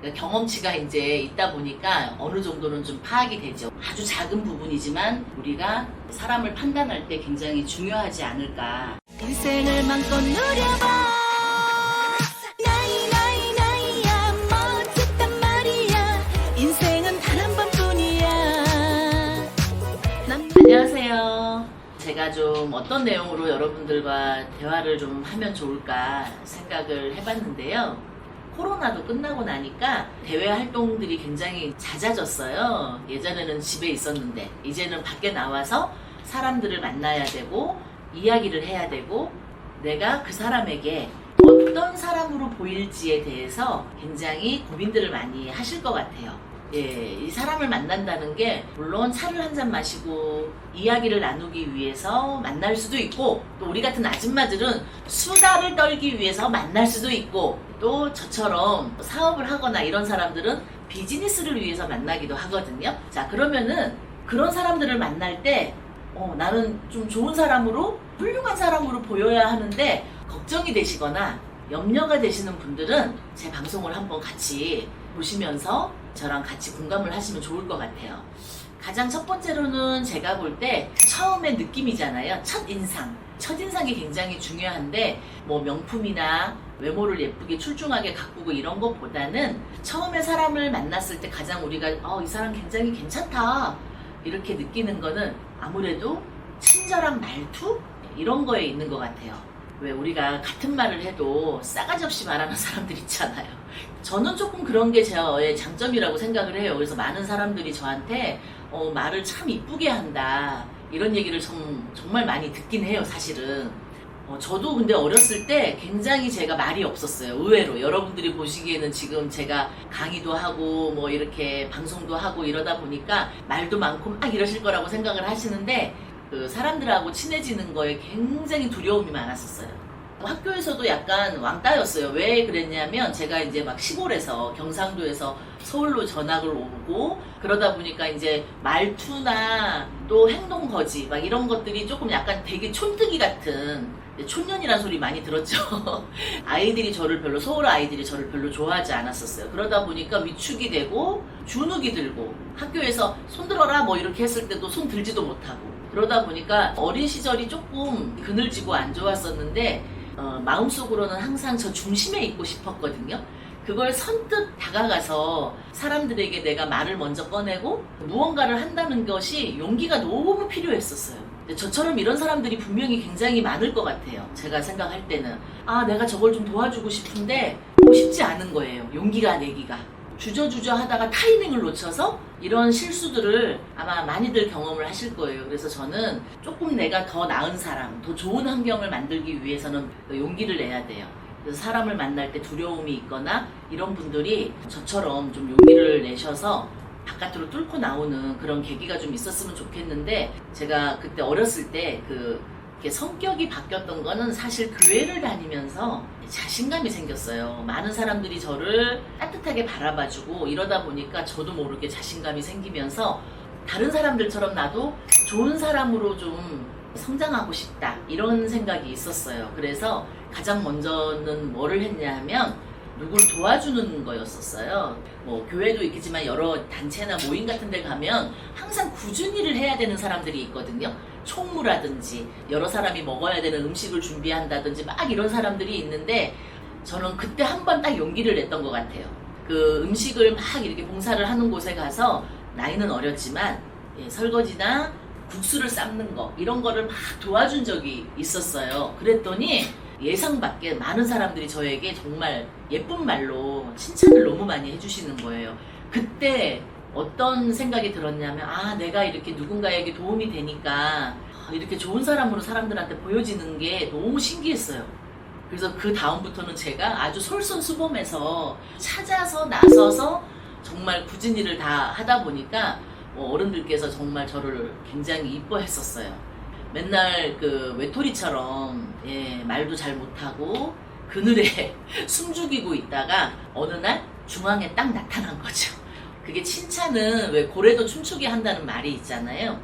그러니까 경험치가 이제 있다 보니까 어느 정도는 좀 파악이 되죠. 아주 작은 부분이지만 우리가 사람을 판단할 때 굉장히 중요하지 않을까. 인생을 맘껏 누려봐. 나이야 멋졌단 말이야. 인생은 단 한 번뿐이야. 안녕하세요. 제가 좀 어떤 내용으로 여러분들과 대화를 좀 하면 좋을까 생각을 해봤는데요. 코로나도 끝나고 나니까 대외 활동들이 굉장히 잦아졌어요. 예전에는 집에 있었는데 이제는 밖에 나와서 사람들을 만나야 되고 이야기를 해야 되고 내가 그 사람에게 어떤 사람으로 보일지에 대해서 굉장히 고민들을 많이 하실 것 같아요. 이 사람을 만난다는 게 물론 차를 한 잔 마시고 이야기를 나누기 위해서 만날 수도 있고, 또 우리 같은 아줌마들은 수다를 떨기 위해서 만날 수도 있고, 또 저처럼 사업을 하거나 이런 사람들은 비즈니스를 위해서 만나기도 하거든요. 자, 그러면은 그런 사람들을 만날 때 나는 좀 좋은 사람으로, 훌륭한 사람으로 보여야 하는데 걱정이 되시거나 염려가 되시는 분들은 제 방송을 한번 같이 보시면서 저랑 같이 공감을 하시면 좋을 것 같아요. 가장 첫 번째로는 제가 볼 때 처음의 느낌이잖아요. 첫인상이 굉장히 중요한데 뭐 명품이나 외모를 예쁘게 출중하게 가꾸고 이런 것보다는 처음에 사람을 만났을 때 가장 우리가 이 사람 굉장히 괜찮다 이렇게 느끼는 거는 아무래도 친절한 말투? 이런 거에 있는 것 같아요. 왜 우리가 같은 말을 해도 싸가지 없이 말하는 사람들 있잖아요. 저는 조금 그런 게 저의 장점이라고 생각을 해요. 그래서 많은 사람들이 저한테 말을 참 이쁘게 한다 이런 얘기를 정말 많이 듣긴 해요. 사실은 저도 근데 어렸을 때 굉장히 제가 말이 없었어요. 의외로 여러분들이 보시기에는 지금 제가 강의도 하고 뭐 이렇게 방송도 하고 이러다 보니까 말도 많고 막 이러실 거라고 생각을 하시는데 그 사람들하고 친해지는 거에 굉장히 두려움이 많았었어요. 학교에서도 약간 왕따였어요. 왜 그랬냐면 제가 이제 막 시골에서 경상도에서 서울로 전학을 오고 그러다 보니까 이제 말투나 또 행동 거지 막 이런 것들이 조금 약간 되게 촌뜨기 같은, 촌년이란 소리 많이 들었죠. 서울 아이들이 저를 별로 좋아하지 않았었어요. 그러다 보니까 위축이 되고 주눅이 들고 학교에서 손 들어라 뭐 이렇게 했을 때도 손 들지도 못하고 그러다 보니까 어린 시절이 조금 그늘지고 안 좋았었는데 마음속으로는 항상 저 중심에 있고 싶었거든요. 그걸 선뜻 다가가서 사람들에게 내가 말을 먼저 꺼내고 무언가를 한다는 것이 용기가 너무 필요했었어요. 저처럼 이런 사람들이 분명히 굉장히 많을 것 같아요. 제가 생각할 때는 내가 저걸 좀 도와주고 싶은데 쉽지 않은 거예요. 용기가 내기가. 주저주저 하다가 타이밍을 놓쳐서 이런 실수들을 아마 많이들 경험을 하실 거예요. 그래서 저는 조금 내가 더 나은 사람, 더 좋은 환경을 만들기 위해서는 용기를 내야 돼요. 그래서 사람을 만날 때 두려움이 있거나 이런 분들이 저처럼 좀 용기를 내셔서 바깥으로 뚫고 나오는 그런 계기가 좀 있었으면 좋겠는데, 제가 그때 어렸을 때 성격이 바뀌었던 거는 사실 교회를 다니면서 자신감이 생겼어요. 많은 사람들이 저를 따뜻하게 바라봐주고 이러다 보니까 저도 모르게 자신감이 생기면서 다른 사람들처럼 나도 좋은 사람으로 좀 성장하고 싶다 이런 생각이 있었어요. 그래서 가장 먼저는 뭐를 했냐 하면 누구를 도와주는 거였었어요. 뭐 교회도 있겠지만 여러 단체나 모임 같은 데 가면 항상 꾸준히를 해야 되는 사람들이 있거든요. 총무라든지 여러 사람이 먹어야 되는 음식을 준비한다든지 막 이런 사람들이 있는데, 저는 그때 한 번 딱 용기를 냈던 것 같아요. 그 음식을 막 이렇게 봉사를 하는 곳에 가서 나이는 어렸지만 설거지나 국수를 삶는 거 이런 거를 막 도와준 적이 있었어요. 그랬더니 예상 밖에 많은 사람들이 저에게 정말 예쁜 말로 칭찬을 너무 많이 해주시는 거예요. 그때 어떤 생각이 들었냐면 내가 이렇게 누군가에게 도움이 되니까 이렇게 좋은 사람으로 사람들한테 보여지는 게 너무 신기했어요. 그래서 그 다음부터는 제가 아주 솔선수범해서 찾아서 나서서 정말 굳은 일을 다 하다 보니까 어른들께서 정말 저를 굉장히 이뻐했었어요. 맨날 그 외톨이처럼 말도 잘 못하고 그늘에 숨죽이고 있다가 어느 날 중앙에 딱 나타난 거죠. 그게 칭찬은 왜 고래도 춤추게 한다는 말이 있잖아요.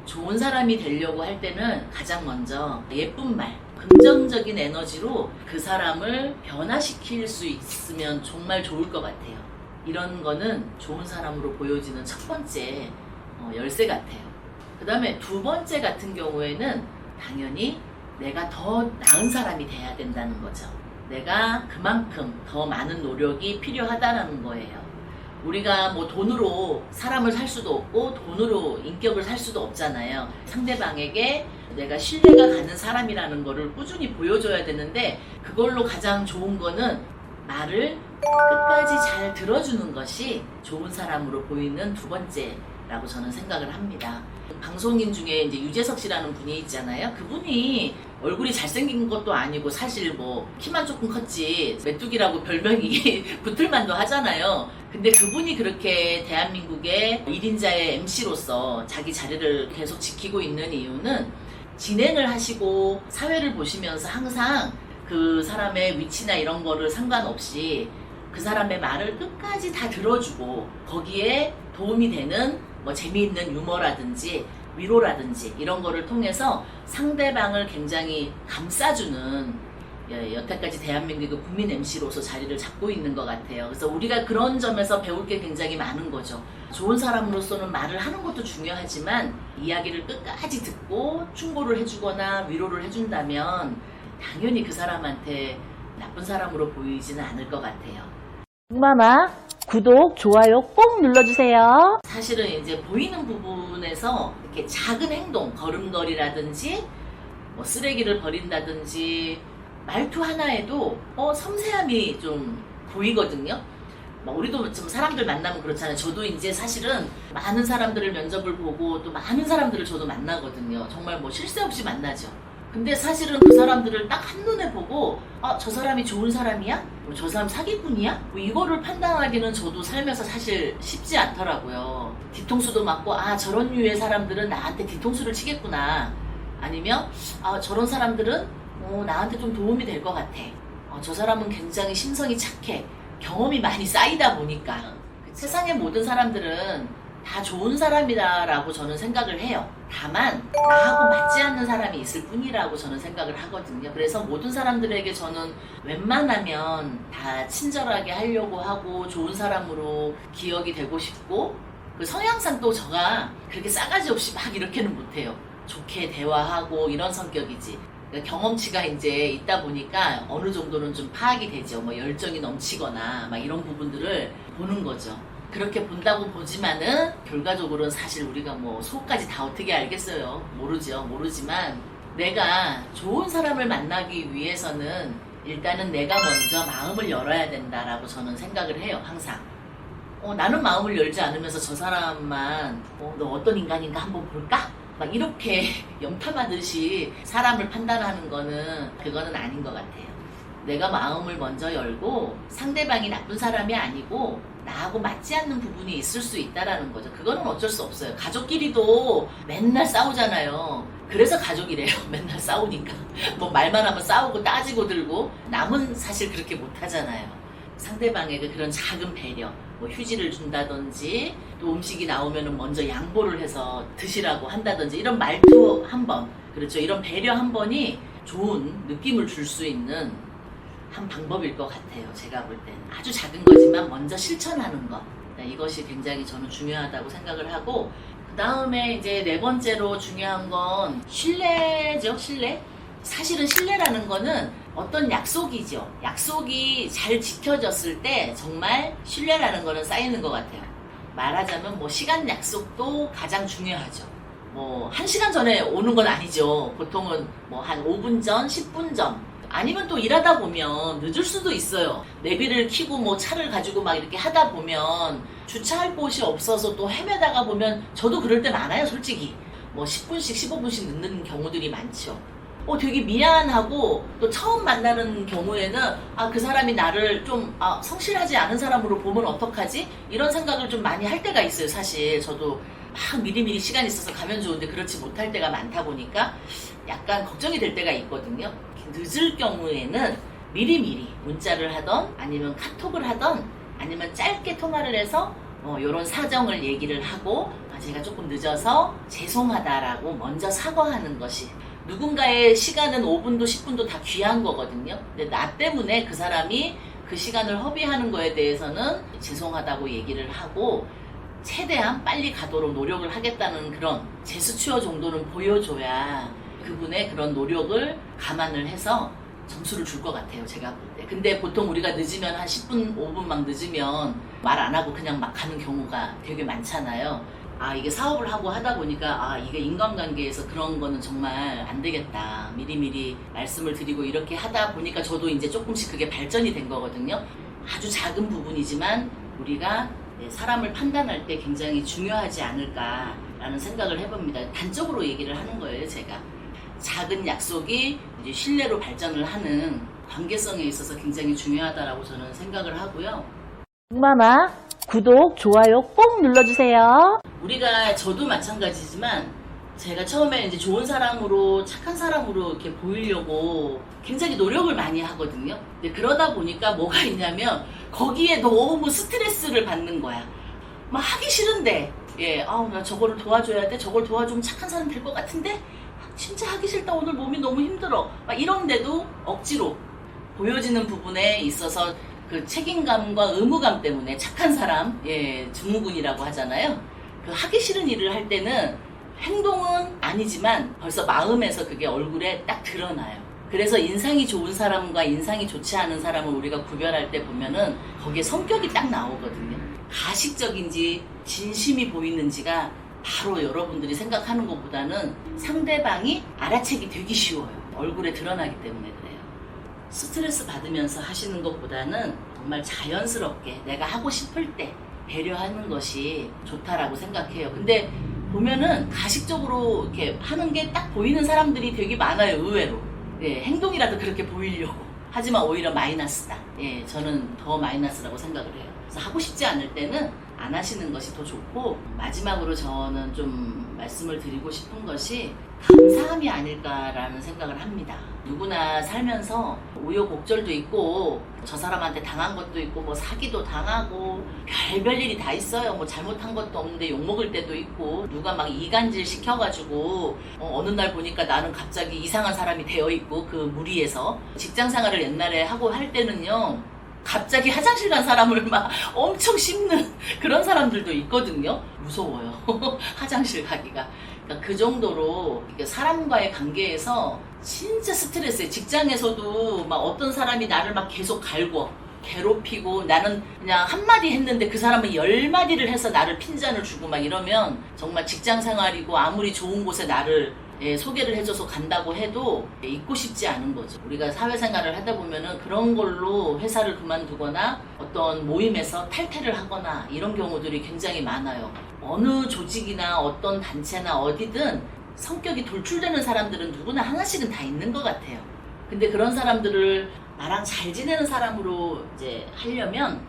좋은 사람이 되려고 할 때는 가장 먼저 예쁜 말, 긍정적인 에너지로 그 사람을 변화시킬 수 있으면 정말 좋을 것 같아요. 이런 거는 좋은 사람으로 보여지는 첫 번째 열쇠 같아요. 그 다음에 두 번째 같은 경우에는 당연히 내가 더 나은 사람이 돼야 된다는 거죠. 내가 그만큼 더 많은 노력이 필요하다는 거예요. 우리가 뭐 돈으로 사람을 살 수도 없고 돈으로 인격을 살 수도 없잖아요. 상대방에게 내가 신뢰가 가는 사람이라는 거를 꾸준히 보여줘야 되는데, 그걸로 가장 좋은 거는 말을 끝까지 잘 들어주는 것이 좋은 사람으로 보이는 두 번째라고 저는 생각을 합니다. 방송인 중에 이제 유재석 씨라는 분이 있잖아요. 그분이 얼굴이 잘생긴 것도 아니고 사실 뭐 키만 조금 컸지 메뚜기라고 별명이 붙을만도 하잖아요. 근데 그분이 그렇게 대한민국의 1인자의 MC로서 자기 자리를 계속 지키고 있는 이유는 진행을 하시고 사회를 보시면서 항상 그 사람의 위치나 이런 거를 상관없이 그 사람의 말을 끝까지 다 들어주고 거기에 도움이 되는 뭐 재미있는 유머라든지 위로라든지 이런 거를 통해서 상대방을 굉장히 감싸주는 여태까지 대한민국의 국민 MC로서 자리를 잡고 있는 것 같아요. 그래서 우리가 그런 점에서 배울 게 굉장히 많은 거죠. 좋은 사람으로서는 말을 하는 것도 중요하지만 이야기를 끝까지 듣고 충고를 해주거나 위로를 해준다면 당연히 그 사람한테 나쁜 사람으로 보이지는 않을 것 같아요. 마마 구독, 좋아요 꼭 눌러주세요. 사실은 이제 보이는 부분에서 이렇게 작은 행동, 걸음걸이라든지 뭐 쓰레기를 버린다든지 말투 하나에도 섬세함이 좀 보이거든요. 우리도 좀 사람들 만나면 그렇잖아요. 저도 이제 사실은 많은 사람들을 면접을 보고 또 많은 사람들을 저도 만나거든요. 정말 뭐 쉴 새 없이 만나죠. 근데 사실은 그 사람들을 딱 한눈에 보고 저 사람이 좋은 사람이야? 저 사람 사기꾼이야? 뭐 이거를 판단하기는 저도 살면서 사실 쉽지 않더라고요. 뒤통수도 맞고 저런 류의 사람들은 나한테 뒤통수를 치겠구나. 아니면 저런 사람들은 나한테 좀 도움이 될 것 같아. 저 사람은 굉장히 심성이 착해. 경험이 많이 쌓이다 보니까 세상의 모든 사람들은 다 좋은 사람이다라고 저는 생각을 해요. 다만 나하고 맞지 않는 사람이 있을 뿐이라고 저는 생각을 하거든요. 그래서 모든 사람들에게 저는 웬만하면 다 친절하게 하려고 하고 좋은 사람으로 기억이 되고 싶고, 그 성향상 또 저가 그렇게 싸가지 없이 막 이렇게는 못해요. 좋게 대화하고 이런 성격이지. 경험치가 이제 있다 보니까 어느 정도는 좀 파악이 되죠. 뭐 열정이 넘치거나 막 이런 부분들을 보는 거죠. 그렇게 본다고 보지만은 결과적으로는 사실 우리가 뭐 속까지 다 어떻게 알겠어요. 모르지만 내가 좋은 사람을 만나기 위해서는 일단은 내가 먼저 마음을 열어야 된다라고 저는 생각을 해요. 항상 나는 마음을 열지 않으면서 저 사람만 너 어떤 인간인가 한번 볼까? 막 이렇게 염탐하듯이 사람을 판단하는 그거는 아닌 것 같아요. 내가 마음을 먼저 열고 상대방이 나쁜 사람이 아니고 나하고 맞지 않는 부분이 있을 수 있다라는 거죠. 그거는 어쩔 수 없어요. 가족끼리도 맨날 싸우잖아요. 그래서 가족이래요. 맨날 싸우니까. 뭐 말만 하면 싸우고 따지고 들고, 남은 사실 그렇게 못하잖아요. 상대방에게 그런 작은 배려, 뭐 휴지를 준다든지 또 음식이 나오면 먼저 양보를 해서 드시라고 한다든지 이런 말투 한 번, 그렇죠. 이런 배려 한 번이 좋은 느낌을 줄 수 있는 한 방법일 것 같아요. 제가 볼 때는 아주 작은 거지만 먼저 실천하는 것, 이것이 굉장히 저는 중요하다고 생각을 하고, 그 다음에 이제 네 번째로 중요한 건 신뢰죠. 신뢰. 사실은 신뢰라는 거는 어떤 약속이죠. 약속이 잘 지켜졌을 때 정말 신뢰라는 거는 쌓이는 것 같아요. 말하자면 뭐 시간 약속도 가장 중요하죠. 뭐 1시간 전에 오는 건 아니죠. 보통은 뭐 한 5분 전, 10분 전, 아니면 또 일하다 보면 늦을 수도 있어요. 내비를 켜고 뭐 차를 가지고 막 이렇게 하다 보면 주차할 곳이 없어서 또 헤매다가 보면 저도 그럴 때 많아요. 솔직히 뭐 10분씩 15분씩 늦는 경우들이 많죠. 되게 미안하고 또 처음 만나는 경우에는 그 사람이 나를 좀 성실하지 않은 사람으로 보면 어떡하지? 이런 생각을 좀 많이 할 때가 있어요. 사실 저도 막 미리미리 시간이 있어서 가면 좋은데 그렇지 못할 때가 많다 보니까 약간 걱정이 될 때가 있거든요. 늦을 경우에는 미리미리 문자를 하던 아니면 카톡을 하던 아니면 짧게 통화를 해서 이런 사정을 얘기를 하고 제가 조금 늦어서 죄송하다라고 먼저 사과하는 것이, 누군가의 시간은 5분도 10분도 다 귀한 거거든요. 근데 나 때문에 그 사람이 그 시간을 허비하는 거에 대해서는 죄송하다고 얘기를 하고 최대한 빨리 가도록 노력을 하겠다는 그런 제스처 정도는 보여줘야 그분의 그런 노력을 감안을 해서 점수를 줄 것 같아요, 제가 볼 때. 근데 보통 우리가 늦으면 한 10분, 5분 막 늦으면 말 안 하고 그냥 막 가는 경우가 되게 많잖아요. 아, 이게 사업을 하고 하다 보니까 아, 이게 인간관계에서 그런 거는 정말 안 되겠다. 미리미리 말씀을 드리고 이렇게 하다 보니까 저도 이제 조금씩 그게 발전이 된 거거든요. 아주 작은 부분이지만 우리가 사람을 판단할 때 굉장히 중요하지 않을까라는 생각을 해봅니다. 단적으로 얘기를 하는 거예요, 제가. 작은 약속이 이제 신뢰로 발전을 하는 관계성에 있어서 굉장히 중요하다라고 저는 생각을 하고요. 동마마 구독, 좋아요 꼭 눌러주세요. 우리가 저도 마찬가지지만 제가 처음에 이제 좋은 사람으로 착한 사람으로 이렇게 보이려고 굉장히 노력을 많이 하거든요. 근데 그러다 보니까 뭐가 있냐면 거기에 너무 스트레스를 받는 거야. 막 하기 싫은데 나 저거를 도와줘야 돼. 저걸 도와주면 착한 사람 될 것 같은데 진짜 하기 싫다. 오늘 몸이 너무 힘들어. 막 이런데도 억지로 보여지는 부분에 있어서 그 책임감과 의무감 때문에 착한 사람, 증후군이라고 하잖아요. 그 하기 싫은 일을 할 때는 행동은 아니지만 벌써 마음에서 그게 얼굴에 딱 드러나요. 그래서 인상이 좋은 사람과 인상이 좋지 않은 사람을 우리가 구별할 때 보면은 거기에 성격이 딱 나오거든요. 가식적인지 진심이 보이는지가 바로 여러분들이 생각하는 것보다는 상대방이 알아채기 되기 쉬워요. 얼굴에 드러나기 때문에 그래요. 스트레스 받으면서 하시는 것보다는 정말 자연스럽게 내가 하고 싶을 때 배려하는 것이 좋다라고 생각해요. 근데 보면은 가식적으로 이렇게 하는 게 딱 보이는 사람들이 되게 많아요, 의외로. 행동이라도 그렇게 보이려고. 하지만 오히려 마이너스다. 저는 더 마이너스라고 생각을 해요. 그래서 하고 싶지 않을 때는 안 하시는 것이 더 좋고, 마지막으로 저는 좀 말씀을 드리고 싶은 것이 감사함이 아닐까라는 생각을 합니다. 누구나 살면서 우여곡절도 있고 저 사람한테 당한 것도 있고 뭐 사기도 당하고 별별 일이 다 있어요. 뭐 잘못한 것도 없는데 욕먹을 때도 있고 누가 막 이간질 시켜가지고 어느 날 보니까 나는 갑자기 이상한 사람이 되어 있고 그 무리에서 직장 생활을 옛날에 하고 할 때는요 갑자기 화장실 간 사람을 막 엄청 씹는 그런 사람들도 있거든요. 무서워요. 화장실 가기가. 그러니까 그 정도로 사람과의 관계에서 진짜 스트레스예요. 직장에서도 막 어떤 사람이 나를 막 계속 갈고 괴롭히고 나는 그냥 한마디 했는데 그 사람은 10마디를 해서 나를 핀잔을 주고 막 이러면 정말 직장 생활이고 아무리 좋은 곳에 나를 소개를 해줘서 간다고 해도 있고 싶지 않은 거죠. 우리가 사회생활을 하다 보면은 그런 걸로 회사를 그만두거나 어떤 모임에서 탈퇴를 하거나 이런 경우들이 굉장히 많아요. 어느 조직이나 어떤 단체나 어디든 성격이 돌출되는 사람들은 누구나 하나씩은 다 있는 것 같아요. 근데 그런 사람들을 나랑 잘 지내는 사람으로 이제 하려면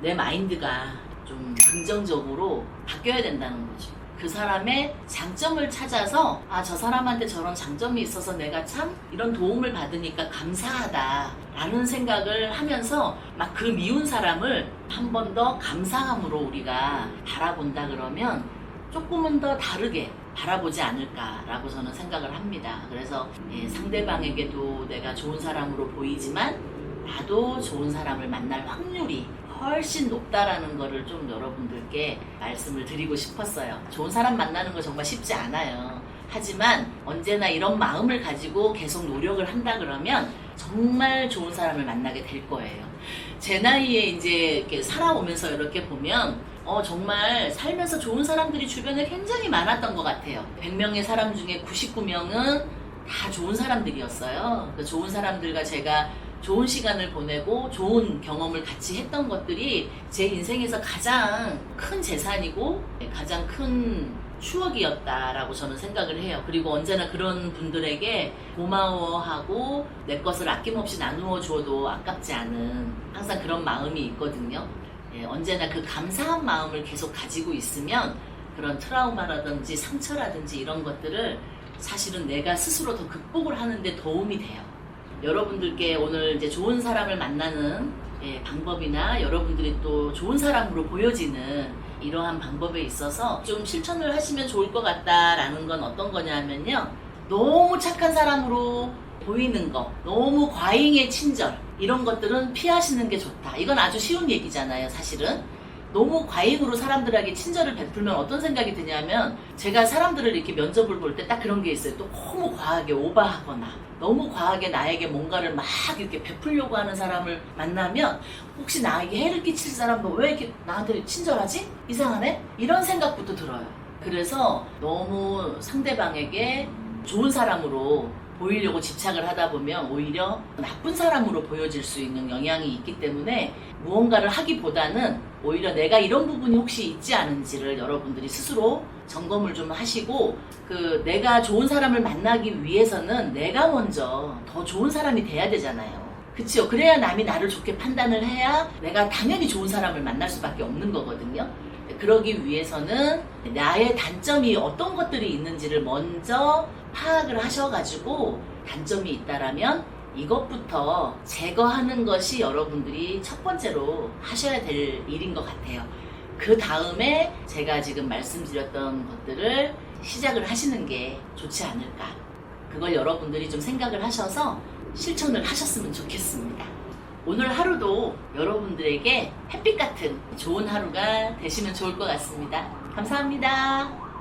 내 마인드가 좀 긍정적으로 바뀌어야 된다는 거죠. 그 사람의 장점을 찾아서 저 사람한테 저런 장점이 있어서 내가 참 이런 도움을 받으니까 감사하다 라는 생각을 하면서 막 그 미운 사람을 한 번 더 감사함으로 우리가 바라본다 그러면 조금은 더 다르게 바라보지 않을까라고 저는 생각을 합니다. 그래서 상대방에게도 내가 좋은 사람으로 보이지만 나도 좋은 사람을 만날 확률이 훨씬 높다라는 거를 좀 여러분들께 말씀을 드리고 싶었어요. 좋은 사람 만나는 거 정말 쉽지 않아요. 하지만 언제나 이런 마음을 가지고 계속 노력을 한다 그러면 정말 좋은 사람을 만나게 될 거예요. 제 나이에 이제 이렇게 살아오면서 이렇게 보면 정말 살면서 좋은 사람들이 주변에 굉장히 많았던 것 같아요. 100명의 사람 중에 99명은 다 좋은 사람들이었어요. 그 좋은 사람들과 제가 좋은 시간을 보내고 좋은 경험을 같이 했던 것들이 제 인생에서 가장 큰 재산이고 가장 큰 추억이었다라고 저는 생각을 해요. 그리고 언제나 그런 분들에게 고마워하고 내 것을 아낌없이 나누어 주어도 아깝지 않은 항상 그런 마음이 있거든요. 언제나 그 감사한 마음을 계속 가지고 있으면 그런 트라우마라든지 상처라든지 이런 것들을 사실은 내가 스스로 더 극복을 하는데 도움이 돼요. 여러분들께 오늘 이제 좋은 사람을 만나는 방법이나 여러분들이 또 좋은 사람으로 보여지는 이러한 방법에 있어서 좀 실천을 하시면 좋을 것 같다라는 건 어떤 거냐면요. 너무 착한 사람으로 보이는 거, 너무 과잉의 친절 이런 것들은 피하시는 게 좋다. 이건 아주 쉬운 얘기잖아요, 사실은. 너무 과잉으로 사람들에게 친절을 베풀면 어떤 생각이 드냐면, 제가 사람들을 이렇게 면접을 볼 때 딱 그런 게 있어요. 또 너무 과하게 오버하거나 너무 과하게 나에게 뭔가를 막 이렇게 베풀려고 하는 사람을 만나면, 혹시 나에게 해를 끼칠 사람도 왜 이렇게 나한테 친절하지? 이상하네? 이런 생각부터 들어요. 그래서 너무 상대방에게 좋은 사람으로 보이려고 집착을 하다 보면 오히려 나쁜 사람으로 보여질 수 있는 영향이 있기 때문에, 무언가를 하기보다는 오히려 내가 이런 부분이 혹시 있지 않은지를 여러분들이 스스로 점검을 좀 하시고, 내가 좋은 사람을 만나기 위해서는 내가 먼저 더 좋은 사람이 돼야 되잖아요. 그치요? 그래야 남이 나를 좋게 판단을 해야 내가 당연히 좋은 사람을 만날 수밖에 없는 거거든요. 그러기 위해서는 나의 단점이 어떤 것들이 있는지를 먼저 파악을 하셔가지고, 단점이 있다라면 이것부터 제거하는 것이 여러분들이 첫 번째로 하셔야 될 일인 것 같아요. 그 다음에 제가 지금 말씀드렸던 것들을 시작을 하시는 게 좋지 않을까. 그걸 여러분들이 좀 생각을 하셔서 실천을 하셨으면 좋겠습니다. 오늘 하루도 여러분들에게 햇빛 같은 좋은 하루가 되시면 좋을 것 같습니다. 감사합니다.